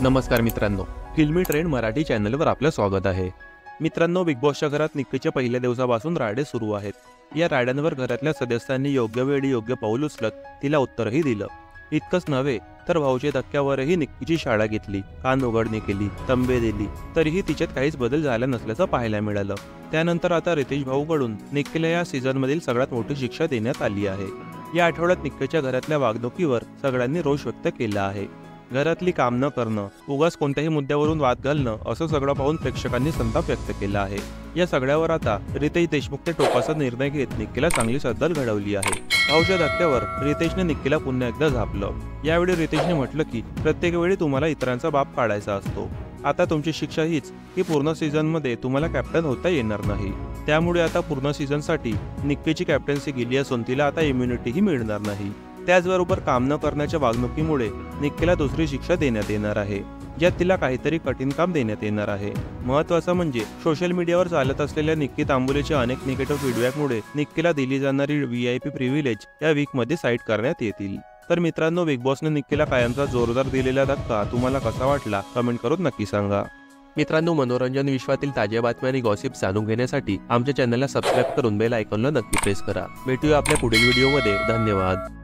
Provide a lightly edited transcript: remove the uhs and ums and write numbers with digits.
नमस्कार मित्रांनो, फिल्मी ट्रेंड मराठी चॅनलवर आपलं स्वागत आहे। मित्रांनो, बिग बॉसच्या घरात निक्कीच्या पहिल्या दिवसापासून राडे सुरू आहेत। या राड्यांवर घरातल्या सदस्यांनी योग्य वेळी योग्य पाऊल उचलत तिला उत्तरही दिलं। इतकंच नव्हे तर भाऊच्या धक्क्यावरही निक्कीची शाळा घेतली, कान उघडणी केली, तंबे दिली, तरीही तिच्यात काहीच बदल झाला नसल्याचं पाहायला मिळालं। त्यानंतर आता रितेश भाऊकडून निक्कीला या सीझनमधील सगळ्यात मोठी शिक्षा देण्यात आली आहे। या आठवड्यात निक्कीच्या घरातल्या वागणुकीवर सगळ्यांनी रोष व्यक्त केला आहे। घरातली काम न करणं, उगाच कोणत्याही मुद्द्यावरून वाद घालणं असं सगळं पाहून प्रेक्षकांनी संताप व्यक्त केला आहे। या सगळ्यावर आता रितेश देशमुखने टोकाचा निर्णय घेत निक्कीला चांगली सद्दल घडवली आहे। भाऊच्या धक्क्यावर रितेशने निक्कीला पुन्हा एकदा झापलं। यावेळी रितेशने म्हटलं की प्रत्येक वेळी तुम्हाला इतरांचा बाप काढायचा असतो। आता तुमची शिक्षा हीच की पूर्ण सीझनमध्ये तुम्हाला कॅप्टन होता येणार नाही। त्यामुळे आता पूर्ण सीझनसाठी निक्कीची कॅप्टन्सी गेली असून तिला आता इम्युनिटीही मिळणार नाही। त्याचबरोबर काम न करण्याच्या वागणुकीमुळे निक्कीला दुसरी शिक्षा देण्यात येणार आहे, ज्यात तिला काहीतरी कठीण काम देण्यात येणार आहे। महत्त्वाचं म्हणजे सोशल मीडियावर चालत असलेल्या निक्की तांबुलेच्या अनेक निगेटिव्ह फीडबॅकमुळे निक्कीला दिली जाणारी VIP प्रिव्हिलेज या वीकमध्ये साईड करण्यात येतील। तर मित्रांनो, बिग बॉसने निक्कीला कायमचा जोरदार दिलेला धक्का तुम्हाला कसा वाटला कमेंट करून नक्की सांगा। मित्रांनो, मनोरंजन विश्वातील ताज्या बातम्या आणि गॉसिप जाणून घेण्यासाठी आमच्या चॅनलला सबस्क्राईब करून बेल आयकॉनला नक्की प्रेस करा। भेटूया आपल्या पुढील व्हिडिओमध्ये। धन्यवाद।